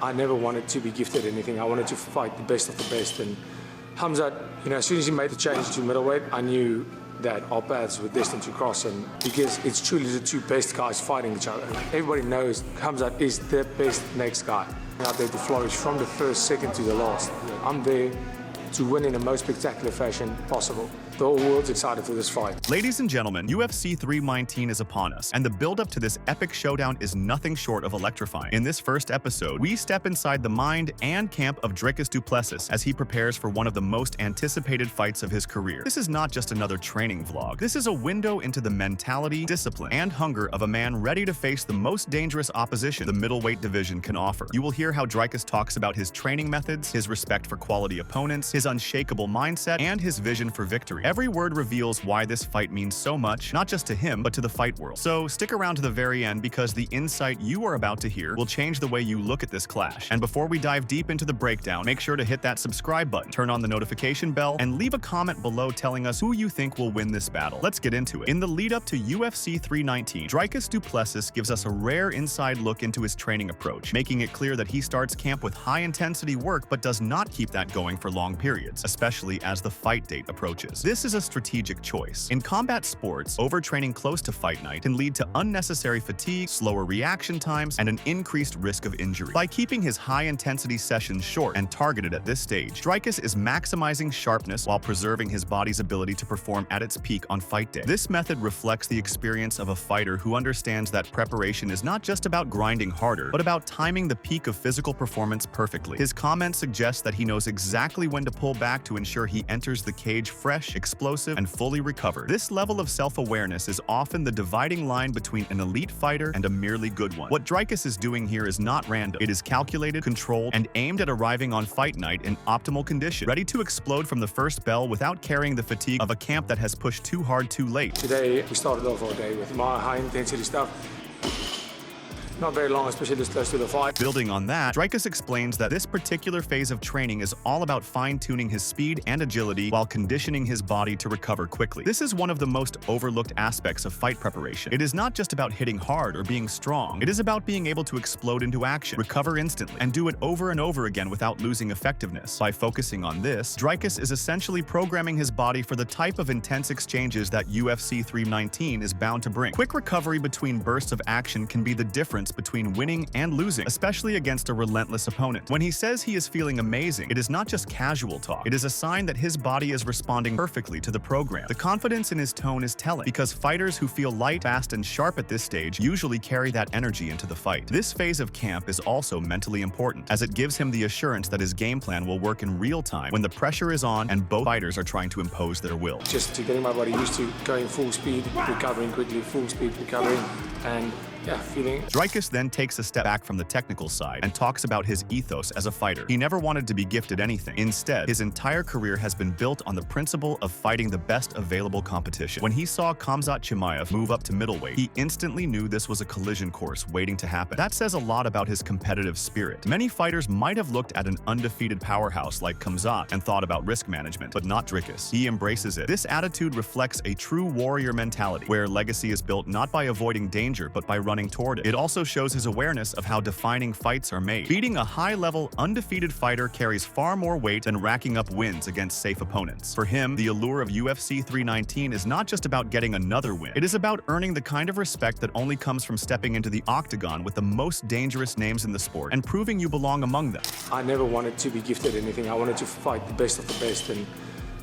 I never wanted to be gifted anything. I wanted to fight the best of the best. And Khamzat, as soon as he made the change to middleweight, I knew that our paths were destined to cross, and because it's truly the two best guys fighting each other. Everybody knows Khamzat is the best next guy out there to flourish from the first second to the last. I'm there to win in the most spectacular fashion possible. The whole world's excited for this fight. Ladies and gentlemen, UFC 319 is upon us, and the build-up to this epic showdown is nothing short of electrifying. In this first episode, we step inside the mind and camp of Dricus Du Plessis as he prepares for one of the most anticipated fights of his career. This is not just another training vlog. This is a window into the mentality, discipline, and hunger of a man ready to face the most dangerous opposition the middleweight division can offer. You will hear how Dricus talks about his training methods, his respect for quality opponents, his unshakable mindset, and his vision for victory. Every word reveals why this fight means so much, not just to him, but to the fight world. So stick around to the very end, because the insight you are about to hear will change the way you look at this clash. And before we dive deep into the breakdown, make sure to hit that subscribe button, turn on the notification bell, and leave a comment below telling us who you think will win this battle. Let's get into it. In the lead up to UFC 319, Dricus Du Plessis gives us a rare inside look into his training approach, making it clear that he starts camp with high-intensity work but does not keep that going for long periods, especially as the fight date approaches. This is a strategic choice. In combat sports, overtraining close to fight night can lead to unnecessary fatigue, slower reaction times, and an increased risk of injury. By keeping his high-intensity sessions short and targeted at this stage, Dricus is maximizing sharpness while preserving his body's ability to perform at its peak on fight day. This method reflects the experience of a fighter who understands that preparation is not just about grinding harder, but about timing the peak of physical performance perfectly. His comments suggest that he knows exactly when to pull back to ensure he enters the cage fresh, explosive, and fully recovered. This level of self-awareness is often the dividing line between an elite fighter and a merely good one. What Dricus is doing here is not random. It is calculated, controlled, and aimed at arriving on fight night in optimal condition, ready to explode from the first bell without carrying the fatigue of a camp that has pushed too hard too late. Today, we started off our day with my high-intensity stuff. Not very long, especially this close to the fight. Building on that, Dricus explains that this particular phase of training is all about fine-tuning his speed and agility while conditioning his body to recover quickly. This is one of the most overlooked aspects of fight preparation. It is not just about hitting hard or being strong. It is about being able to explode into action, recover instantly, and do it over and over again without losing effectiveness. By focusing on this, Dricus is essentially programming his body for the type of intense exchanges that UFC 319 is bound to bring. Quick recovery between bursts of action can be the difference between winning and losing, especially against a relentless opponent. When he says he is feeling amazing, it is not just casual talk. It is a sign that his body is responding perfectly to the program. The confidence in his tone is telling, because fighters who feel light, fast, and sharp at this stage usually carry that energy into the fight. This phase of camp is also mentally important, as it gives him the assurance that his game plan will work in real time when the pressure is on and both fighters are trying to impose their will. Just to getting my body used to going full speed, recovering quickly, full speed, recovering, and feeling. Dricus then takes a step back from the technical side and talks about his ethos as a fighter. He never wanted to be gifted anything. Instead, his entire career has been built on the principle of fighting the best available competition. When he saw Khamzat Chimaev move up to middleweight, he instantly knew this was a collision course waiting to happen. That says a lot about his competitive spirit. Many fighters might have looked at an undefeated powerhouse like Khamzat and thought about risk management, but not Dricus. He embraces it. This attitude reflects a true warrior mentality, where legacy is built not by avoiding danger, but by running toward it. It also shows his awareness of how defining fights are made. Beating a high-level, undefeated fighter carries far more weight than racking up wins against safe opponents. For him, the allure of UFC 319 is not just about getting another win. It is about earning the kind of respect that only comes from stepping into the octagon with the most dangerous names in the sport and proving you belong among them. I never wanted to be gifted anything. I wanted to fight the best of the best. And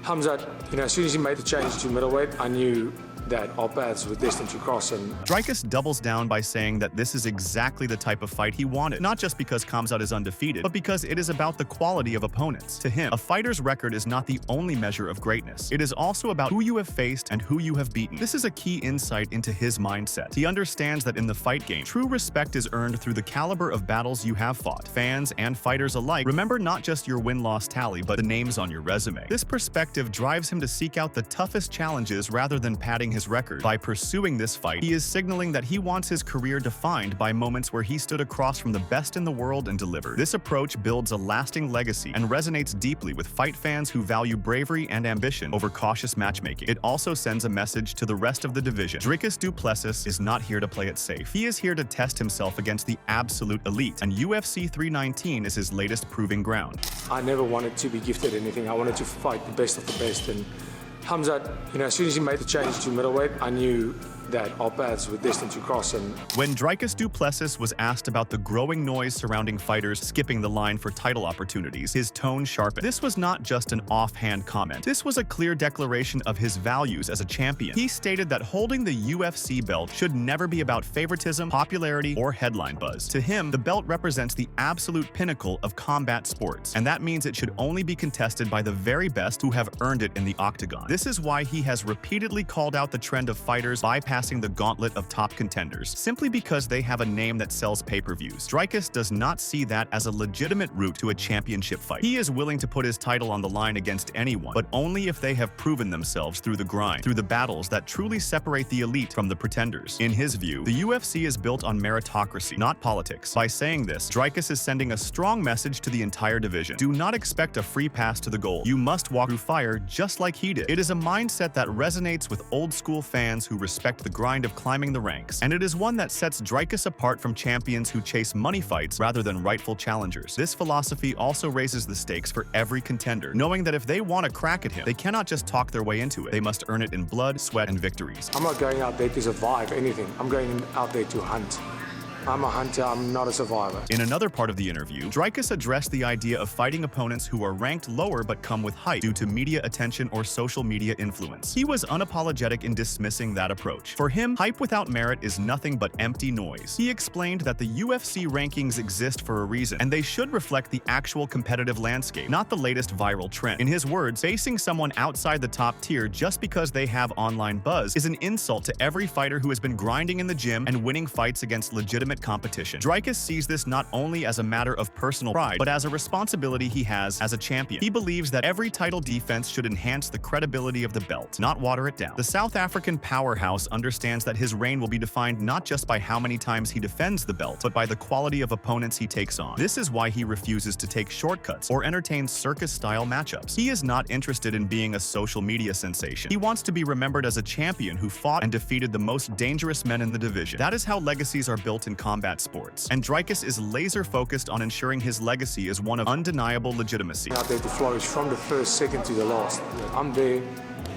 Khamzat, as soon as he made the change to middleweight, I knew that our paths were destined to cross. And Dricus doubles down by saying that this is exactly the type of fight he wanted, not just because Khamzat is undefeated, but because it is about the quality of opponents. To him, a fighter's record is not the only measure of greatness. It is also about who you have faced and who you have beaten. This is a key insight into his mindset. He understands that in the fight game, true respect is earned through the caliber of battles you have fought. Fans and fighters alike remember not just your win-loss tally, but the names on your resume. This perspective drives him to seek out the toughest challenges rather than padding his record. By pursuing this fight, he is signaling that he wants his career defined by moments where he stood across from the best in the world and delivered. This approach builds a lasting legacy and resonates deeply with fight fans who value bravery and ambition over cautious matchmaking. It also sends a message to the rest of the division. Dricus Du Plessis is not here to play it safe. He is here to test himself against the absolute elite, and UFC 319 is his latest proving ground. I never wanted to be gifted anything. I wanted to fight the best of the best. And Khamzat, as soon as he made the change to middleweight, I knew that our paths were destined to cross. And when Dricus Du Plessis was asked about the growing noise surrounding fighters skipping the line for title opportunities, his tone sharpened. This was not just an offhand comment. This was a clear declaration of his values as a champion. He stated that holding the UFC belt should never be about favoritism, popularity, or headline buzz. To him, the belt represents the absolute pinnacle of combat sports, and that means it should only be contested by the very best who have earned it in the octagon. This is why he has repeatedly called out the trend of fighters bypassing the gauntlet of top contenders, simply because they have a name that sells pay-per-views. Dricus does not see that as a legitimate route to a championship fight. He is willing to put his title on the line against anyone, but only if they have proven themselves through the grind, through the battles that truly separate the elite from the pretenders. In his view, the UFC is built on meritocracy, not politics. By saying this, Dricus is sending a strong message to the entire division. Do not expect a free pass to the goal. You must walk through fire just like he did. It is a mindset that resonates with old-school fans who respect the grind of climbing the ranks, and it is one that sets Dricus apart from champions who chase money fights rather than rightful challengers. This philosophy also raises the stakes for every contender, knowing that if they want a crack at him, they cannot just talk their way into it. They must earn it in blood, sweat, and victories. I'm not going out there to survive anything. I'm going out there to hunt. I'm a hunter, I'm not a survivor. In another part of the interview, Dricus addressed the idea of fighting opponents who are ranked lower but come with hype due to media attention or social media influence. He was unapologetic in dismissing that approach. For him, hype without merit is nothing but empty noise. He explained that the UFC rankings exist for a reason, and they should reflect the actual competitive landscape, not the latest viral trend. In his words, facing someone outside the top tier just because they have online buzz is an insult to every fighter who has been grinding in the gym and winning fights against legitimate competition. Dricus sees this not only as a matter of personal pride, but as a responsibility he has as a champion. He believes that every title defense should enhance the credibility of the belt, not water it down. The South African powerhouse understands that his reign will be defined not just by how many times he defends the belt, but by the quality of opponents he takes on. This is why he refuses to take shortcuts or entertain circus-style matchups. He is not interested in being a social media sensation. He wants to be remembered as a champion who fought and defeated the most dangerous men in the division. That is how legacies are built in combat sports, and Dricus is laser-focused on ensuring his legacy is one of undeniable legitimacy. Out there to flourish from the first second to the last. I'm there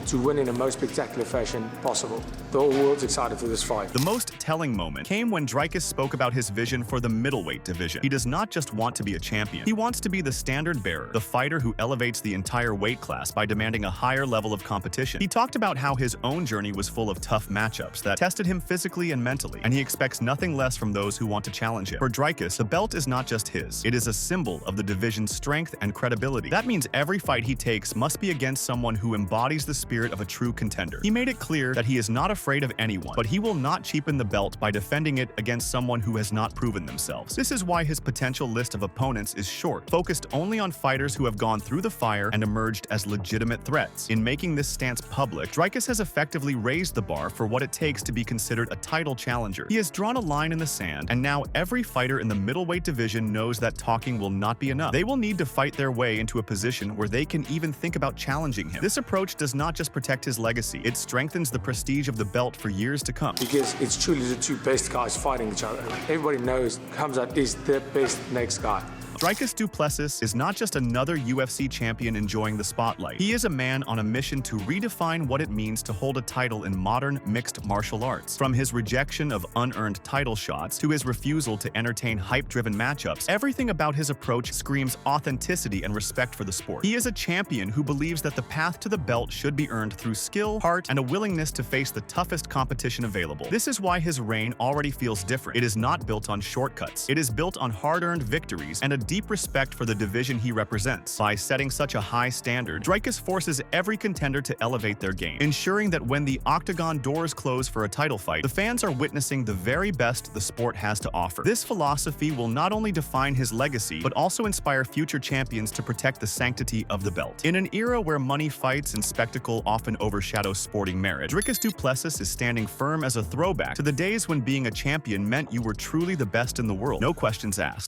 to win in the most spectacular fashion possible. The whole world's excited for this fight. The most telling moment came when Dricus spoke about his vision for the middleweight division. He does not just want to be a champion. He wants to be the standard bearer, the fighter who elevates the entire weight class by demanding a higher level of competition. He talked about how his own journey was full of tough matchups that tested him physically and mentally, and he expects nothing less from those who want to challenge him. For Dricus, the belt is not just his. It is a symbol of the division's strength and credibility. That means every fight he takes must be against someone who embodies the spirit of a true contender. He made it clear that he is not afraid of anyone, but he will not cheapen the belt by defending it against someone who has not proven themselves. This is why his potential list of opponents is short, focused only on fighters who have gone through the fire and emerged as legitimate threats. In making this stance public, Dricus has effectively raised the bar for what it takes to be considered a title challenger. He has drawn a line in the sand, and now every fighter in the middleweight division knows that talking will not be enough. They will need to fight their way into a position where they can even think about challenging him. This approach does not just protect his legacy, it strengthens the prestige of the belt for years to come. Because it's truly the two best guys fighting each other. Everybody knows Khamzat is the best next guy. Dricus Du Plessis is not just another UFC champion enjoying the spotlight. He is a man on a mission to redefine what it means to hold a title in modern mixed martial arts. From his rejection of unearned title shots to his refusal to entertain hype-driven matchups, everything about his approach screams authenticity and respect for the sport. He is a champion who believes that the path to the belt should be earned through skill, heart, and a willingness to face the toughest competition available. This is why his reign already feels different. It is not built on shortcuts. It is built on hard-earned victories and a deep respect for the division he represents. By setting such a high standard, Dricus forces every contender to elevate their game, ensuring that when the octagon doors close for a title fight, the fans are witnessing the very best the sport has to offer. This philosophy will not only define his legacy, but also inspire future champions to protect the sanctity of the belt. In an era where money fights and spectacle often overshadow sporting merit, Dricus Du Plessis is standing firm as a throwback to the days when being a champion meant you were truly the best in the world, no questions asked.